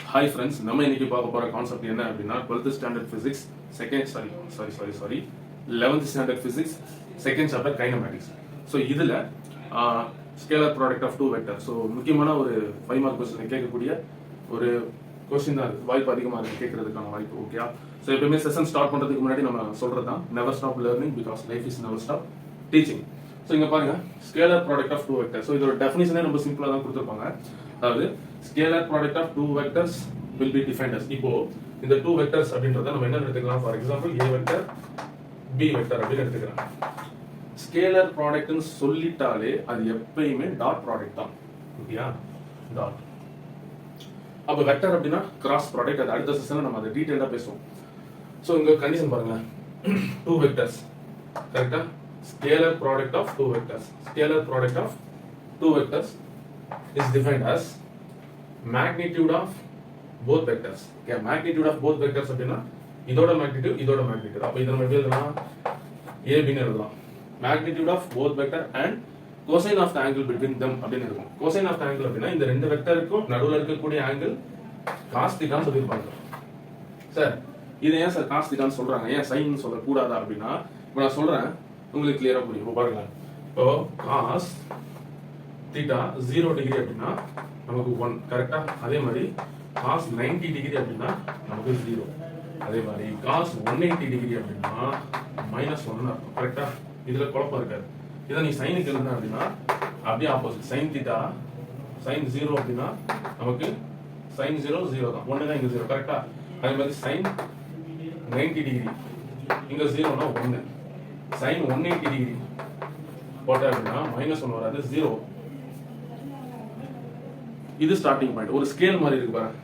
Hi friends, நம்ம இன்னைக்கு பார்க்க போற கான்செப்ட் என்ன அப்படின்னா 12th standard physics second sorry 11th standard physics second chapter kinematics. So இதுல scalar product of two vector. So முக்கியமான ஒரு 5 மார்க் கொஸ்டின் கேட்கக்கூடிய ஒரு கொஸ்டின் தான் இருக்கு. வாய்ப்பு அதிகமாக இருக்கு கேட்கறதுக்கான வாய்ப்பு. ஓகே, ஸோ எப்பவுமே செஷன் ஸ்டார்ட் பண்றதுக்கு முன்னாடி நம்ம சொல்றது தான் never stop learning because life is never stop teaching. So இங்க பாருங்க, scalar product of two vector. So இதோட டெஃபினிஷனே ரொம்ப சிம்பிளா தான் கொடுத்துருப்பாங்க. அதாவது scalar product of two vectors will be defined as. இப்போ இந்த டூ வெக்டர்ஸ் அப்படின்றத நம்ம என்ன எடுத்துக்கலாம்? For example a vector b vector அப்படி எடுத்துக்கலாம். ஸ்கேலர் ப்ராடக்ட்னு சொல்லிட்டாலே அது எப்பயுமே டாட் ப்ராடக்ட் தான். ஓகேயா? டாட். அப்ப வெக்டர் அப்படின்னா கிராஸ் ப்ராடக்ட். அது அடுத்த செஷன்ல நம்ம அதை டீடைலா பேசுவோம். சோ இங்க கண்டிஷன் பாருங்க, டூ வெக்டர்ஸ் கரெக்ட்டா? Scalar product of two vectors. Scalar product of two vectors is defined as magnitude of both vectors. Okay, magnitude of both vectors அப்படினா இதோட magnitude இதோட magnitude. அப்ப இத நம்ம எப்படி எழுதலாம்? a b ன்னு எழுதலாம். magnitude of both vector and cosine of the angle between them அப்படினு இருக்கும். cosine of the angle அப்படினா இந்த ரெண்டு வெக்டருக்கும் நடுவுல இருக்கக்கூடிய ஆங்கிள் cos θ ன்னு சொல்லிருப்பாங்க. சார் இது ஏன் சார் cos θ ன்னு சொல்றாங்க? ஏன் sin ன்னு சொல்ல கூடாதா அப்படினா இப்போ நான் சொல்றேன், உங்களுக்கு கிளியரா புரியும். இப்போ பாருங்க, இப்போ cos θ 0 டிகிரி அப்படின்னா நமக்கு 1 கரெக்டா? அதே மாதிரி cos 90 டிகிரி அப்படின்னா நமக்கு 0. அதே மாதிரி cos 180 டிகிரி அப்படின்னா -1 அர்த்தம் கரெக்டா? இதுல குழப்பம் இருக்காது. இதை நீ சைனுக்கு எழுதுனா அப்படின்னா அப்படியே ஆப்போசிட். sin θ sin 0 அப்படின்னா நமக்கு sin 0 0 தான். 1 தான் இங்க 0 கரெக்டா? அதே மாதிரி sin 90 டிகிரி இங்க 0 னா 1. sin 180 டிகிரி போட்டா அப்படின்னா -1 வராது, 0. இது ஸ்டார்டிங் பாயிண்ட். ஒரு ஸ்கேல் மாதிரி இருக்கு பாருங்க.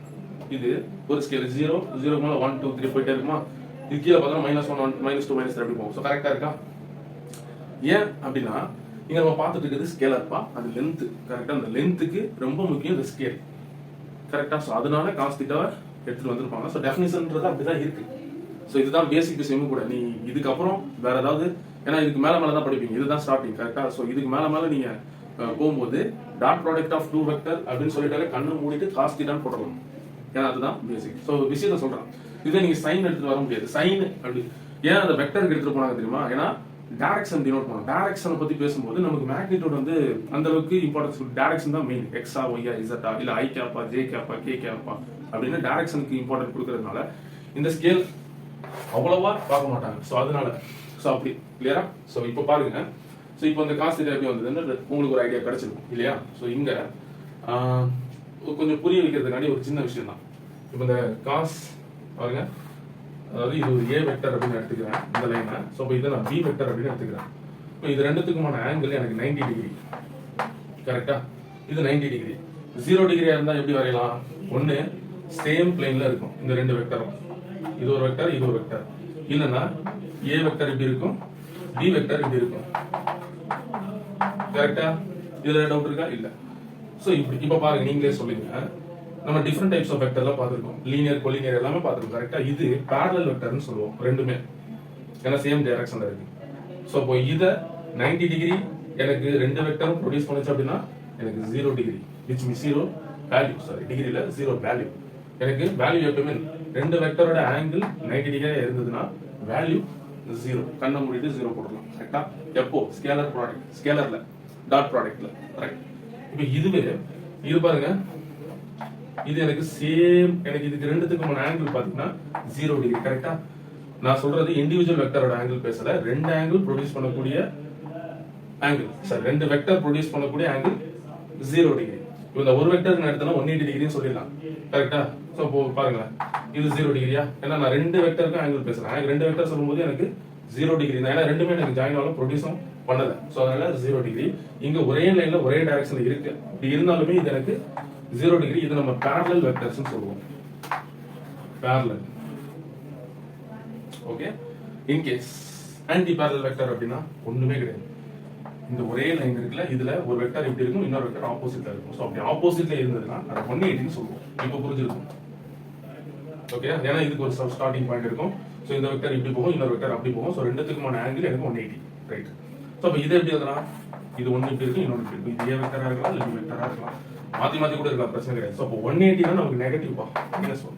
இது ஒரு ஸ்கேல் 0 0 மேல 1 2 3 போயிட்டே இருக்குமா? இது கீழ பார்த்தா -1 1 -2 -3 அப்படி போகும். சோ கரெக்ட்டா இருக்கா? ஏன் அப்படினா இங்க நம்ம பார்த்துட்டு இருக்குது ஸ்கேலர்ப்பா, அது லெந்த் கரெக்ட்டா? அந்த லெந்த்க்கு ரொம்ப முக்கியம் இந்த ஸ்கேல் கரெக்ட்டா? சோ அதனால cos θ எடுத்துட்டு வந்திருப்பாங்க. சோ டெஃபினிஷன்ன்றது அப்படிதான் இருக்கு. சோ இதுதான் பேசிக் விஷயமும் கூட. நீ இதுக்கு அப்புறம் வேற ஏதாவது, ஏன்னா இதுக்கு மேல தான் படிப்பீங்க. இதுதான் ஸ்டார்டிங் கரெக்ட்டா? சோ இதுக்கு மேல நீங்க போகும்போது dot product of two vector அப்படின்னு சொல்லிட்டாலே கண்ணு மூடிட்டு cos θ ன்னு போடலாம். ஏன்னா அதுதான் பேசிக். சோ விஷயத்தை சொல்றேன். இதே நீங்க சைன் எடுத்துட்டு வர முடியாது. சைன் அப்படி ஏன் அந்த வெக்டருக்கு எடுத்துட்டு போனாங்க தெரியுமா? ஏன்னா டைரக்ஷன் டினோட் பண்ணும். டைரக்ஷனை பத்தி பேசும்போது நமக்கு மேக்னிட்யூட் வந்து அந்த அளவுக்கு இம்பார்ட்டன்ஸ். டைரக்ஷன் தான் மெயின். எக்ஸா ஒய்யா இசட்டா இல்ல ஐ கேப்பா ஜே கேப்பா கே கேப்பா அப்படின்னு டைரக்ஷனுக்கு இம்பார்ட்டன்ட் கொடுக்கறதுனால இந்த ஸ்கேல் அவ்வளவா பார்க்க மாட்டாங்க. சோ அதனால சோ அப்படி கிளியரா? சோ இப்போ பாருங்க, ஸோ இப்போ இந்த காசு எப்படி வந்ததுன்னு உங்களுக்கு ஒரு ஐடியா கிடைச்சிருக்கும் இல்லையா? ஸோ இங்க கொஞ்சம் புரிய வைக்கிறதுக்காண்டி ஒரு சின்ன விஷயம் தான். இப்போ இந்த காஸ் பாருங்க, அதாவது இது ஒரு ஏ வெக்டர் அப்படின்னு எடுத்துக்கிறேன் இந்த லைனை. ஸோ இப்போ இதை நான் பி வெக்டர் அப்படின்னு எடுத்துக்கிறேன். இப்போ இது ரெண்டுத்துக்குமான ஆங்கிள் எனக்கு 90 டிகிரி கரெக்டா? இது 90 டிகிரி. 0 டிகிரியா இருந்தா எப்படி வரையலாம்? ஒன்னு சேம் பிளேன்ல இருக்கும் இந்த ரெண்டு வெக்டரும். இது ஒரு வெக்டர், இது ஒரு வெக்டர். இல்லைன்னா ஏ வெக்டர் இப்படி இருக்கும், பி வெக்டர் இப்படி இருக்கும் கரெக்டா? இதுல டவுட் இருக்கா? இல்ல. சோ இப்ப பாருங்க, நீங்களே சொல்லுங்க. நம்ம டிஃபரெண்ட் டைப்ஸ் ஆஃப் வெக்டர்லாம் பார்த்திருக்கோம். லீனியர் கோலினியர் எல்லாமே பார்த்திருக்கோம் கரெக்டா? இது parallel வெக்டர்னு சொல்லுவோம் ரெண்டுமே, ஏன்னா சேம் டைரக்ஷன்ல இருக்கு. சோ இப்போ இத 90 டிகிரி எனக்கு ரெண்டு வெக்டரும் ப்ரொடியூஸ் பண்ணுச்சு அப்படின்னா எனக்கு 0 degree which means 0 value. Sorry டிகிரில 0 வேல்யூ. எனக்கு வேல்யூ எப்பவுமே ரெண்டு வெக்டரோட ஆங்கிள் 90 டிகிரியா இருந்ததுன்னா வேல்யூ 0. கண்ணை மூடிட்டு 0 போடலாம் கரெக்டா? எப்போ? ஸ்கேலர் ப்ராடக்ட், ஸ்கேலர்ல டாட் ப்ராடக்ட்ல கரெக்ட். இப்போ இதுவே இது பாருங்க, இது எனக்கு சேம், எனக்கு இதுக்கு ரெண்டுத்துக்குமான ஆங்கிள் பாத்தீங்கன்னா 0 டிகிரி கரெக்டா? நான் சொல்றது இண்டிவிஜுவல் வெக்டரோட ஆங்கிள் பேசல, ரெண்டு ஆங்கிள் ப்ரொடியூஸ் பண்ணக்கூடிய ஆங்கிள். சார் ரெண்டு வெக்டர் ப்ரொடியூஸ் பண்ணக்கூடிய ஆங்கிள் 0 டிகிரி. இப்போ இந்த ஒரு வெக்டர் எடுத்தனா 180 டிகிரின்னு சொல்லிடலாம் கரெக்டா? சோ இப்போ பாருங்க, இது 0 டிகிரியா? ஏன்னா நான் ரெண்டு வெக்டருக்கு ஆங்கிள் பேசுறேன். ரெண்டு வெக்டர் சொல்லும்போது எனக்கு 0 டிகிரி தான், ஏன்னா ரெண்டுமே எனக்கு ஜாயின் ஆகல, ப்ரொடியூஸும் பண்ணல. சோ அதனால 0 டிகிரி. இங்க ஒரே லைன்ல ஒரே டைரக்ஷன்ல இருக்கு. இப்படி இருந்தாலுமே இது எனக்கு 0 டிகிரி. இது நம்ம parallel vectors னு சொல்லுவோம். parallel. Okay. In case anti parallel vector அப்படின்னா ஒண்ணுமே கிடையாது. இந்த ஒரே லைன் இருக்குல, இதுல ஒரு வெக்டர் இப்படி இருக்கும், இன்னொரு வெக்டர் ஆப்போசிட்ல இருக்கும். சோ அப்படி ஆப்போசிட்ல இருந்ததுன்னா அத 180 னு சொல்லுவோம். இப்போ புரிஞ்சிருக்கும். ஓகே, ஏன்னா இதுக்கு ஒரு ஸ்டார்டிங் பாயிண்ட் இருக்கும். சோ இந்த வெக்டர் இப்படி போகும், இன்னொரு வெக்டர் அப்படி போகும். சோ ரெண்டுத்துக்குமான ஆங்கிள் எனக்கு 180 ரைட்? சோ அப்ப இது எப்படி எழுதலாம்? இது ஒன்னு இப்படி இருக்கு, இன்னொன்னு இப்படி இருக்கு. இது ஏ வெக்டரா இருக்கலாம், இல்ல பி வெக்டரா இருக்கலாம். மாத்தி மாத்தி கூட இருக்கலாம், பிரச்சனை கிடையாது. ஸோ அப்போ 180 தான் நமக்கு நெகட்டிவ் பா, மைனஸ் 1,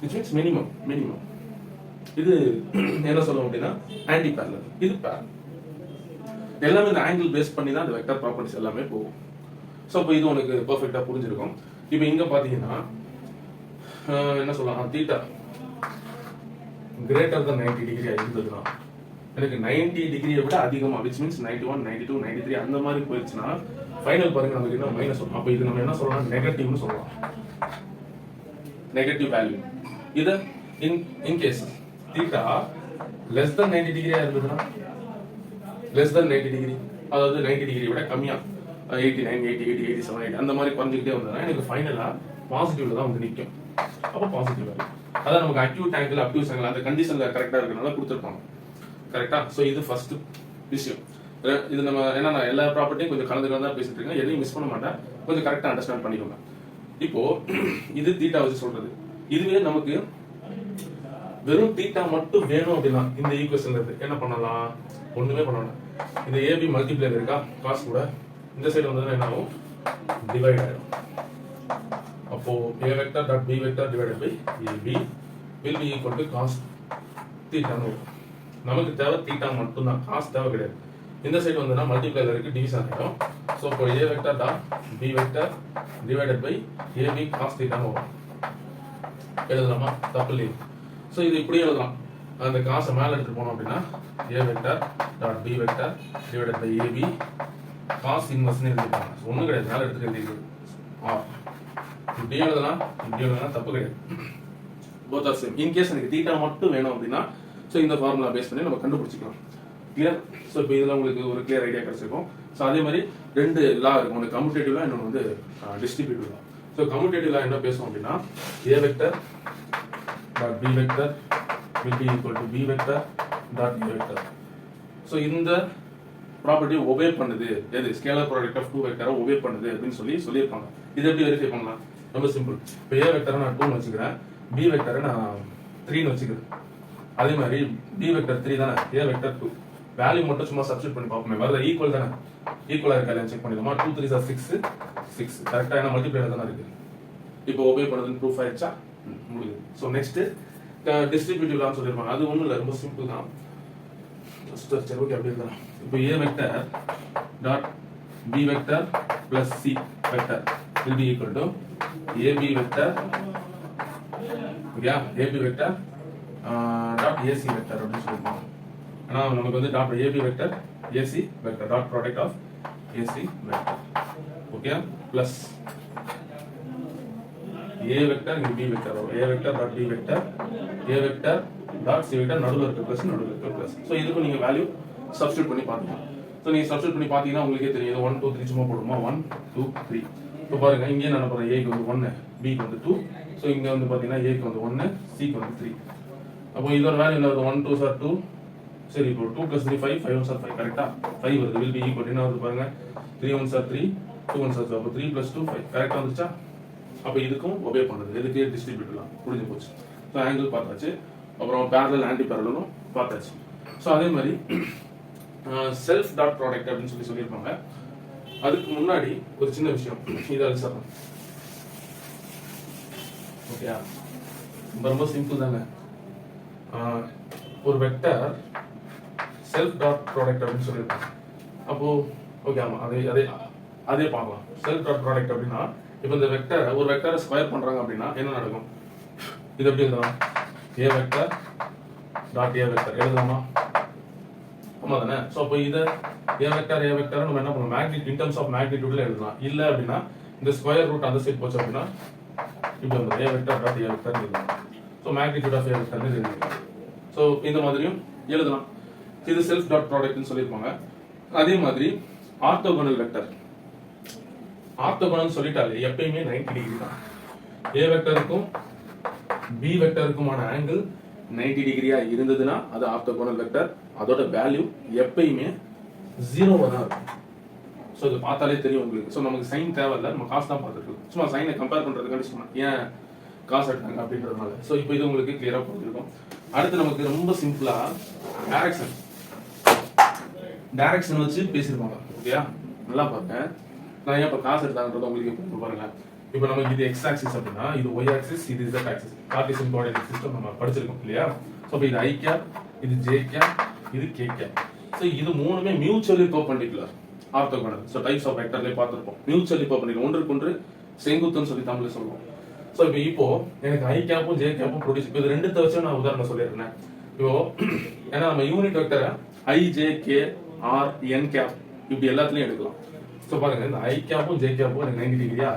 விச் மீன்ஸ் மினிமம். இது என்ன சொல்லுவோம் அப்படின்னா ஆன்டி பேரலல், இது பேரலல். எல்லாமே இந்த ஆங்கிள் பேஸ் பண்ணி தான் அந்த வெக்டர் ப்ராப்பர்ட்டிஸ் எல்லாமே போகும். ஸோ இப்போ இது உனக்கு பெர்ஃபெக்டா புரிஞ்சிருக்கும். இப்போ இங்க பாத்தீங்கன்னா என்ன சொல்லலாம், தீட்டா கிரேட்டர் than 90 டிகிரி இருந்ததுன்னா, எனக்கு 90 டிகிரியை விட அதிகமா, விச் மீன்ஸ் 91, 92, 93 அந்த மாதிரி போயிடுச்சுன்னா ஃபைனல் பாருங்க நமக்கு என்ன மைனஸ் வரும். அப்போ இது நம்ம என்ன சொல்லலாம், நெகட்டிவ்னு சொல்லலாம், நெகட்டிவ் வேல்யூ. இத in case theta less than 90 டிகிரியா இருந்ததுன்னா, லெஸ் than 90 டிகிரி, அதாவது 90 டிகிரி விட கம்மியா 89, 80, 80, 87, 80 அந்த மாதிரி குறைஞ்சிக்கிட்டே வந்ததுன்னா எனக்கு ஃபைனலா பாசிட்டிவ்ல தான் வந்து நிற்கும். அப்போ பாசிட்டிவ் வேல்யூ. அதான் நமக்கு அக்யூட் ஆங்கிள், அப்டியூஸ் ஆங்கிள் அந்த கண்டிஷன்ல கரெக்டா இருக்கனால கொடுத்துருப்பாங்க. கரெக்டா? ஸோ இது ஃபர்ஸ்ட் விஷயம். இது நம்ம என்னன்னா எல்லா ப்ராப்பர்ட்டியும் கொஞ்சம் கலந்து தான் பேசிட்டு இருக்கேன், எதையும் மிஸ் பண்ண மாட்டேன், கொஞ்சம் கரெக்டா அண்டர்ஸ்டாண்ட் பண்ணிக்கோங்க. இப்போ இது தீட்டா வச்சு சொல்றது. இதுவே நமக்கு வெறும் தீட்டா மட்டும் வேணும் அப்படின்னா இந்த ஈக்குவேஷன்ல இருந்து என்ன பண்ணலாம், ஒண்ணுமே பண்ணலாம். இந்த ஏபி மல்டிப்ளையர் இருக்கா காஸ் கூட, இந்த சைடு வந்ததுன்னா என்ன ஆகும், டிவைட் ஆயிடும். அப்போ a vector dot b vector divided by ab will be equal to cos theta னு வரும். நமக்கு தேவை தீட்டா மட்டும் தான், காஸ் தேவை கிடையாது. இந்த சைடு வந்ததுன்னா மல்டிப்ளைல இருக்கு, டிவிஷன் ஆகிடும். ஸோ இப்போ a vector dot b vector divided by ab cos theta னு வரும். எழுதலாமா, தப்பு இல்லையா? ஸோ இது இப்படி எழுதலாம். அந்த காசை மேலே எடுத்துட்டு போனோம் அப்படின்னா a vector dot b vector divided by ab cos inverse எழுதிப்பாங்க. ஒன்றும் கிடையாது, மேலே எடுத்துட்டு எழுதிருக்கு. இப்படி எழுதலாம், இப்படி எழுதலாம், தப்பு கிடையாது. both are same. in case எனக்கு தீட்டா மட்டும் வேணும் அப்படின்னா ஸோ இந்த ஃபார்முலா பேஸ் பண்ணி நம்ம கண்டுபிடிச்சிக்கலாம். கிளியர்? ஸோ இப்போ இதெல்லாம் உங்களுக்கு ஒரு கிளியர் ஐடியா கிடைச்சிருக்கும். ஸோ அதே மாதிரி ரெண்டு லா இருக்கும், ஒன்று கம்யூட்டேட்டிவ் லா, இன்னொன்று வந்து டிஸ்ட்ரிபியூட்டிவ் லா. ஸோ கம்யூட்டேட்டிவ் லா என்ன பேசுவோம் அப்படின்னா a vector dot b vector will be equal to b vector dot a vector. So இந்த ப்ராப்பர்ட்டி ஒபே பண்ணுது, எது ஸ்கேலர் ப்ராடக்ட் ஆஃப் டூ வெக்டரை ஒபே பண்ணுது அப்படின்னு சொல்லியிருப்பாங்க. இது எப்படி வெரிஃபை பண்ணலாம், ரொம்ப சிம்பிள். இப்போ a வெக்டரை நான் 2 வச்சுக்கிறேன், b வெக்டரை நான் 3 வச்சுக்கிறேன். அதே மாதிரி b வெக்டர் 3 தானே, a வெக்டர் 2. வேல்யூ மட்டும் சும்மா சப்ஸ்டிட் பண்ணி பார்ப்போமே, வரது ஈக்குவல் தானே, ஈக்குவலா இருக்கா இல்லையா செக் பண்ணிடுமா. 2 3 are 6, 6 கரெக்டா, ஏன்னா மல்டிப்ளைல தானே இருக்கு. இப்போ ஒபே பண்ணுதுன்னு ப்ரூஃப் ஆயிடுச்சா, முடியுது. ஸோ நெக்ஸ்ட் டிஸ்ட்ரிபியூட்டிவ் லான்னு சொல்லியிருப்பாங்க. அது ஒன்றும் இல்லை, ரொம்ப சிம்பிள் தான். சரி ஓகே, அப்படி இருந்தாலும் இப்போ a vector dot b vector plus c vector will be equal to ab vector, ஓகேயா, ab vector dot ac vector அப்படின்னு சொல்லிருப்பாங்க. ஆனா நமக்கு வந்து dot ab vector ac vector dot product of ac vector, okay, plus a vector இங்க b vector, a vector dot b vector, a vector dot c vector, நடுவுல இருக்க plus, நடுவுல இருக்க பிளஸ். சோ இதுக்கு நீங்க வேல்யூ சப்ஸ்டிட்யூட் பண்ணி பாத்தீங்க. So நீங்க சப்ஸ்டிட்யூட் பண்ணி பாத்தீங்கன்னா உங்களுக்கே தெரியும், 1 2 3 சும்மா போடுமா, 1 2 3. இப்போ பாருங்க, இங்கே என்ன பண்றோம், a க்கு வந்து 1, b க்கு வந்து 2. சோ இங்க வந்து பாத்தீங்கன்னா a க்கு வந்து 1, c க்கு வந்து 3. அப்போ இதோட வேல்யூ என்ன வருது, 1 2 சார் 2. சரி, இப்போ 2 + 3 5, 5 1 சார் 5, கரெக்ட்டா 5 வருது. will be equal என்ன வருது பாருங்க, 3 1 சார் 3, 2 1 சார் 2. அப்போ 3 + 2 5, கரெக்ட்டா வந்துச்சா? அப்போ இதுக்கும் ஒபே பண்ணுது, எதுக்கு டிஸ்ட்ரிபியூட்லாம் புரிஞ்சு போச்சு. ஸோ ஆங்கிள் பார்த்தாச்சு, அப்புறம் பேரலல் ஆன்டி பேரலும் பார்த்தாச்சு. ஸோ அதே மாதிரி செல்ஃப் டாட் ப்ராடக்ட் அப்படின்னு சொல்லியிருப்பாங்க. அதுக்கு முன்னாடி ஒரு சின்ன விஷயம், இதை அழிச்சிடலாம். ஓகேயா, ரொம்ப சிம்பிள் தாங்க. ஒரு வெக்டர் செல்ஃப் டாட் ப்ராடக்ட் அப்படின்னு சொல்லியிருப்பாங்க. அப்போ ஓகே, ஆமா, அதே பார்க்கலாம். செல்ஃப் டாட் ப்ராடக்ட் அப்படின்னா இப்போ இந்த வெக்டர், ஒரு வெக்டரை ஸ்கொயர் பண்றாங்க அப்படின்னா என்ன நடக்கும், இது எப்படி எழுதலாம், a vector dot a vector எழுதலாமா, ஆமா தானே? ஸோ அப்போ இதை a வெக்டர் நம்ம என்ன பண்ணணும், மேக்னிட் இன் டர்ம்ஸ் ஆஃப் மேக்னிட்யூட்ல எழுதலாம். இல்ல அப்படின்னா இந்த ஸ்கொயர் ரூட் அந்த சைடு போச்சு அப்படின்னா இப்படி வந்து a vector dot a vector எழுதலாம். So magnitude of a vector எழுதலாம். ஸோ இந்த மாதிரியும் எழுதலாம். இது செல்ஃப் டாட் ப்ராடக்ட்னு சொல்லியிருப்பாங்க. அதே மாதிரி ஆர்த்தோகனல் வெக்டர், ஆர்த்தோகனல் சொல்லிட்டாலே எப்பயுமே 90 டிகிரி தான். a வெக்டருக்கும் b வெக்டருக்குமான ஆங்கிள் 90 டிகிரியா இருந்ததுன்னா அது ஆர்த்தோகனல் வெக்டர். அதோட வேல்யூ எப்பயுமே 0 தான் இருக்கும். ஸோ இது பார்த்தாலே தெரியும் உங்களுக்கு. ஸோ நமக்கு சைன் தேவையில்லை, நம்ம காசு தான் பார்த்துருக்கோம். சும்மா சைனை கம்பேர் பண்றதுக்காண்டி சொன்னா ஏன் காசு எடுத்தாங்க அப்படின்றதுனால. ஸோ இப்போ இது உங்களுக்கு கிளியரா புரிஞ்சிருக்கும். அடுத்து நமக்கு ரொம்ப சிம்பிளா டைரக்ஷன் வச்சு பேசியிருப்பாங்க. ஓகேயா, நல்லா பாருங்க. நான் ஏன் இப்போ காசு எடுத்தாங்கன்றது உங்களுக்கு இப்போ பாருங்க. இப்போ நமக்கு இது எக்ஸ் ஆக்சிஸ் அப்படின்னா இது ஒய் ஆக்சிஸ், இது Z axis. Cartesian coordinate system நம்ம படிச்சிருக்கோம் இல்லையா? ஸோ இப்போ இது ஐ கேப், இது ஜே கேப், இது கே கேப். ஸோ இது மூணுமே mutually perpendicular orthogonal. So types of வெக்டர்லேயே பார்த்துருப்போம். மியூச்சுவலி பெர்பெண்டிகுலர், ஒன்றுக்கொன்று செங்குத்துன்னு சொல்லி தமிழ்ல சொல்லுவோம். ஸோ இப்போ எனக்கு ஐ கேப்பும் ஜே கேப்பும் ப்ரொடியூஸ், இப்போ இது ரெண்டுத்தை வச்சு நான் உதாரணம் சொல்லியிருந்தேன். இப்போ ஏன்னா நம்ம யூனிட் வெக்டரை i j k are in cap இப்படி எல்லாத்துலயும் எடுக்கலாம். ஸோ பாருங்க, இந்த ஐ கேப்பும் ஜே கேப்பும் எனக்கு 90 டிகிரியா.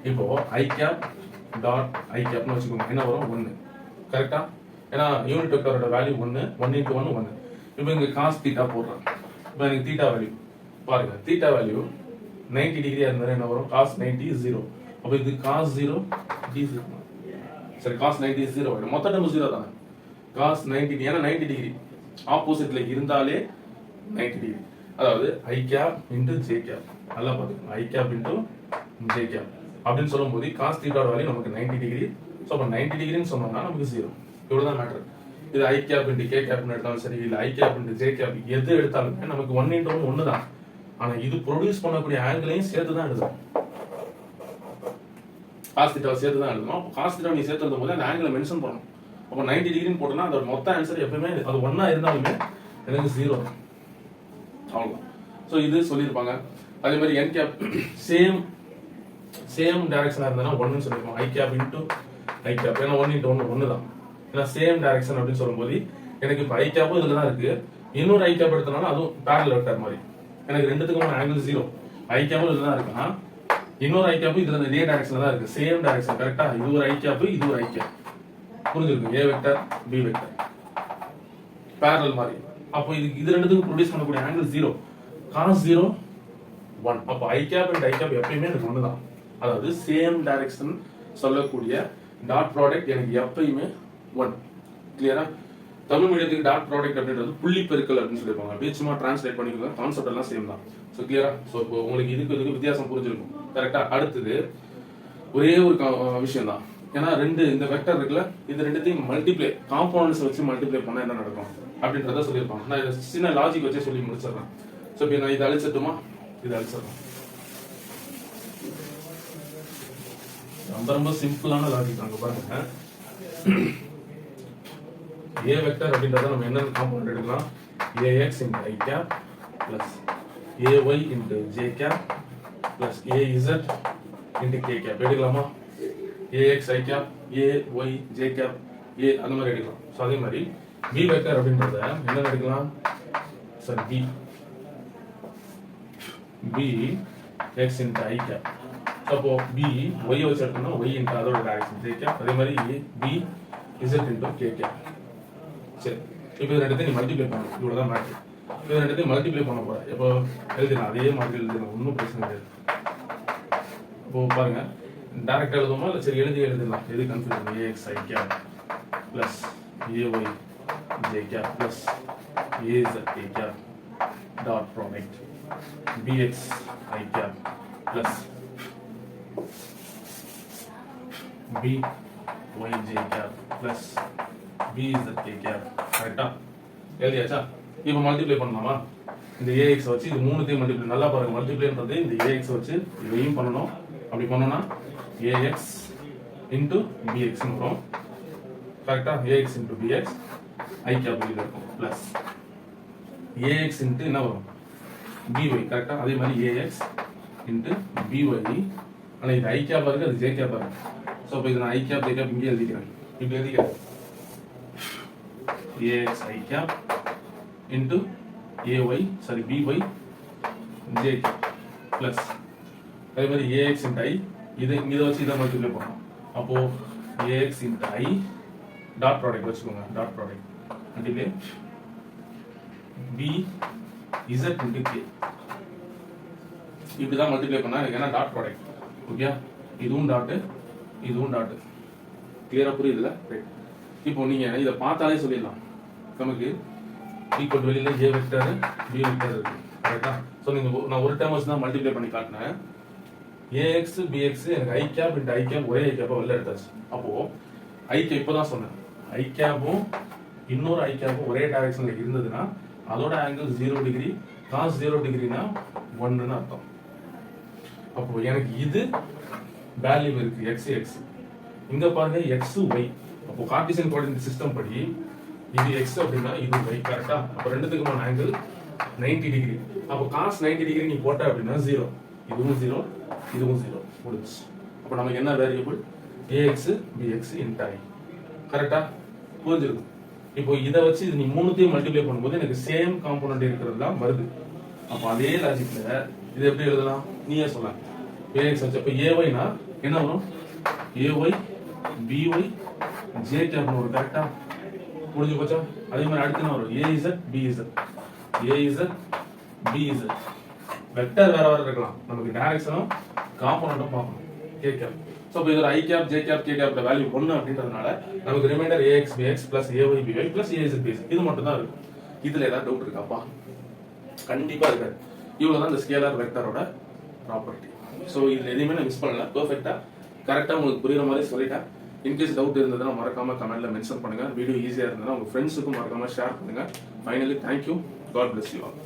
இப்போ ஐ கேப் டாட் ஐ கேப்னு வச்சுக்கோங்க, என்ன வரும்? 1. கரெக்டா? ஏன்னா யூனிட் வெக்டரோட வேல்யூ 1, 1 × 1 1. இப்போ இங்க காஸ் தீட்டா போடுறேன். இப்போ எனக்கு தீட்டா வேல்யூ பாருங்க, தீட்டா வேல்யூ 90 டிகிரியா இருந்தா என்ன வரும்? காஸ் 90 0. அப்போ இது காஸ் 0 டி 0. சரி, காஸ் 90 0 ஆயிடும். மொத்த டேர்ம் 0 தானே. காஸ் 90 ஏன்னா 90 டிகிரி ஆப்போசிட்ல இருந்தாலே 90 டிகிரி. அதாவது ஐ கேப் இன்டு ஜே கேப். நல்லா பார்த்துக்கோங்க, ஐ கேப் இன்டு ஜே கேப் அப்படின்னு சொல்லும்போது காஸ் தீட்டாவோட வேல்யூ நமக்கு 90 டிகிரி. ஸோ அப்போ 90 டிகிரின்னு சொன்னோம்னா நமக்கு 0. இவ்வளவுதான் மேட்டர். இது ஐ கேப் இன்டு கே கேப்னு எடுத்தாலும் சரி, இல்லை ஐ கேப் இன்டு ஜே கேப் எது எடுத்தாலுமே நமக்கு 1 × 1 ஒன்று தான். ஆனால் இது ப்ரொடியூஸ் பண்ணக்கூடிய ஆங்கிளையும் சேர்த்து தான் எழுதணும். காஸ் தீட்டாவை சேர்த்து தான் எழுதணும். அப்போ காஸ் தீட்டாவை நீ சேர்த்து எழுதும் போது அந்த ஆங்கிளை மென்ஷன் பண்ணணும். அப்போ 90 டிகிரின்னு போட்டோம்னா அதோட மொத்த ஆன்சர் எப்பவுமே அது 1 இருந்தாலுமே எனக்கு 0. அவ்வளோதான். ஸோ இது சொல்லியிருப்பாங்க. அதே மாதிரி என் கேப் சேம் டைரக்ஷனாக இருந்தாலும் 1ன்னு சொல்லியிருப்பாங்க. ஐ கேப் இன்டு ஐ கேப், ஏன்னா 1 × 1 1 தான். ஏன்னா சேம் டைரக்ஷன் அப்படின்னு சொல்லும்போது எனக்கு இப்போ ஐ கேப்பும் இதில் தான் இருக்கு. இன்னொரு ஐ கேப் எடுத்தனால அதுவும் பேரலல் வெக்டர் மாதிரி எனக்கு ரெண்டுத்துக்கும் ஆங்கிள் 0. ஐ கேப்பும் இதில் தான் இருக்குன்னா இன்னொரு ஐ கேப்பும் இதில் இதே டைரக்ஷன் தான் இருக்கு. Same direction. கரெக்டா? இது ஒரு ஐ கேப், இது ஒரு ஐ கேப். புரிஞ்சிருக்கும்? A vector b vector parallel மாதிரி. அப்போ இது ரெண்டுத்துக்கும் ப்ரொடியூஸ் பண்ணக்கூடிய ஆங்கிள் 0. காஸ் 0 1. அப்போ ஐ கேப் அண்ட் ஐ கேப் எப்பயுமே எனக்கு ஒன்று தான். அதாவது சேம் டைரக்ஷன் சொல்லக்கூடிய டாட் ப்ராடக்ட் எனக்கு எப்பயுமே 1. கிளியரா? தமிழ் மீடியத்துக்கு டாட் ப்ராடக்ட் அப்படின்றது புள்ளி பெருக்கல் அப்படின்னு சொல்லியிருப்பாங்க. அப்படியே சும்மா டிரான்ஸ்லேட் பண்ணிக்கோங்க, கான்செப்ட் எல்லாம் சேம் தான். ஸோ கிளியரா? ஸோ இப்போ உங்களுக்கு இதுக்கு வித்தியாசம் புரிஞ்சிருக்கும். கரெக்டா? அடுத்தது ஒரே ஒரு விஷயம் தான். ஏன்னா இந்த வெக்டர் இருக்குல்ல, இது ரெண்டுத்தையும் மல்டிப்ளை காம்பவுண்ட்ஸ் வச்சு மல்டிப்ளை பண்ணா என்ன நடக்கும் அப்படின்றத சொல்லியிருப்பாங்க. நான் இதை சின்ன லாஜிக் வச்சே சொல்லி முடிச்சிடறேன். ஸோ இப்போ நான் இதை அழிச்சிட்டுமா? இதை அழிச்சிடறேன். ரொம்ப சிம்பிளான லாஜிக் தாங்க. பாருங்க, ஏ வெக்டர் அப்படின்றத நம்ம என்ன காம்பவுண்ட் எடுக்கலாம்? ax into i cap plus ay into j cap plus az into k cap எடுக்கலாமா? ax i cap ay j cap a அந்த மாதிரி எடுக்கலாம். ஸோ அதே மாதிரி b வெக்டர் அப்படின்றத என்ன எடுக்கலாம்? சரி, b x into i cap. அப்போ b y வச்சு எடுத்தோம்னா y into அதோட டைரக்ஷன் j cap. அதே மாதிரி b z into k cap. சரி, இப்போ இது ரெண்டுத்தையும் நீ மல்டிப்ளை பண்ணணும். இவ்வளவுதான் மேட்டர். இது ரெண்டுத்தையும் மல்டிப்ளை பண்ண போற. இப்போ எழுதிடலாம், அதே மாதிரி எழுதிடலாம், ஒன்றும் பிரச்சனை கிடையாது. இப்போ பாருங்க, டைரக்டா எழுதுமா இல்லை சரி எழுதிடலாம்? எது confusion? ax i cap plus ay j cap plus az k cap dot product bx i cap plus by j cap plus bz k cap. கரெக்டா? எழுதியாச்சா? இப்போ மல்டிப்ளை பண்ணலாமா? இந்த ax வச்சு இது மூணுத்தையும் மல்டிப்ளை. நல்லா பாருங்க, மல்டிப்ளைன்றது இந்த ax வச்சு இதையும் பண்ணணும். அப்படி பண்ணோம்னா ax into bx வரும். கரெக்டா? ax into bx i cap இருக்கும் பிளஸ் ax into என்ன வரும்? by. கரெக்டா? அதே மாதிரி ax into by. ஆனா இது i cap இருக்கு, அது j cap இருக்கு. சோ இப்போ இது நான் i cap j cap இங்கே எழுதிக்கிறேன். இப்படி எழுதிக்கிறேன். ax i cap into ay sorry by j cap plus அதே மாதிரி ax into I இதை வச்சு இதை மல்டிப்ளை பண்ணணும். அப்போ ax into I dot product வச்சுக்கோங்க, dot product multiply b z into k. இப்படிதான் மல்டிப்ளை பண்ணா எனக்கு என்ன டாட் ப்ராடக்ட். ஓகே, இதுவும் டாட் இதுவும் டாட். கிளியரா புரியுதுல? ரைட். இப்போ நீங்க இதை பார்த்தாலே சொல்லிடலாம், நமக்கு ஈக்குவல் டு வெளியில a வெக்டர் b வெக்டர் இருக்கு. கரெக்ட்டா? சோ நீங்க நான் ஒரு டைம் வச்சு தான் மல்டிப்ளை பண்ணி காட்டினேன். ax bx எனக்கு i cap into i cap ஒரே i cap வெளில எடுத்தாச்சு. அப்போ i cap இப்பதான் சொன்னேன், i capும் இன்னொரு i capும் ஒரே டைரக்ஷன்ல இருந்ததுன்னா அதோட ஆங்கிள் 0 டிகிரி. cos 0 டிகிரினா 1 ன்னு அர்த்தம். அப்போ எனக்கு இது வேல்யூ இருக்கு எக்ஸ் எக்ஸ், இங்க பாருங்க எக்ஸ் ஒய். அப்போ கார்ட்டீசியன் கோஆர்டினேட் சிஸ்டம் படி இது எக்ஸ் அப்படின்னா இது ஒய், கரெக்டா? அப்போ ரெண்டுத்துக்குமான ஆங்கிள் 90 டிகிரி. அப்போ காஸ் 90 டிகிரி நீ போட்ட அப்படின்னா 0, இதுவும் 0, இதுவும் 0 முடிச்சு. அப்போ நமக்கு என்ன வேரியபிள்? ஏஎக்ஸ் பிஎக்ஸ் இன்ட் ஐ, கரெக்டா? புரிஞ்சிருக்கும். இப்போ இதை வச்சு இது நீ மூணுத்தையும் மல்டிப்ளை பண்ணும்போது எனக்கு சேம் காம்போனன்ட் இருக்கிறது தான் வருது. அப்போ அதே லாஜிக்ல இது எப்படி எழுதலாம் நீயே சொல்லலாம். ஏஎக்ஸ் வச்சு அப்போ ஏஒய்னா என்ன வரும்? ஏஒய் பிஒய் ஜே கேப்னு வரும், கரெக்டா? புரிஞ்சு போச்சா? அதே மாதிரி அடுத்து என்ன வரும்? A Z B Z, A Z B Z. Vector வேற வேற இருக்கலாம், நமக்கு டைரக்ஷனும் காம்போனன்ட்டும் பார்க்கணும். K cap. ஸோ இப்போ இதில் I cap J cap K cap value 1 அப்படின்றதுனால நமக்கு reminder A X B X plus A Y B Y plus A Z B Z இது மட்டும் தான் இருக்கும். இதுல ஏதாவது டவுட் இருக்காப்பா? கண்டிப்பா இருக்காது. இவ்வளவுதான் இந்த ஸ்கேலார் வெக்டரோட ப்ராப்பர்ட்டி. ஸோ இதுல எதையுமே நான் மிஸ் பண்ணல, பெர்ஃபெக்டா கரெக்டா உங்களுக்கு புரியுற மாதிரி சொல்லிட்டேன். இன்கேஸ் டவுட் இருந்ததுன்னா மறக்காம கமெண்ட்ல மென்ஷன் பண்ணுங்க. வீடியோ ஈஸியா இருந்ததுன்னா உங்க ஃப்ரெண்ட்ஸுக்கும் மறக்காம ஷேர் பண்ணுங்க. Finally thank you, God bless you all.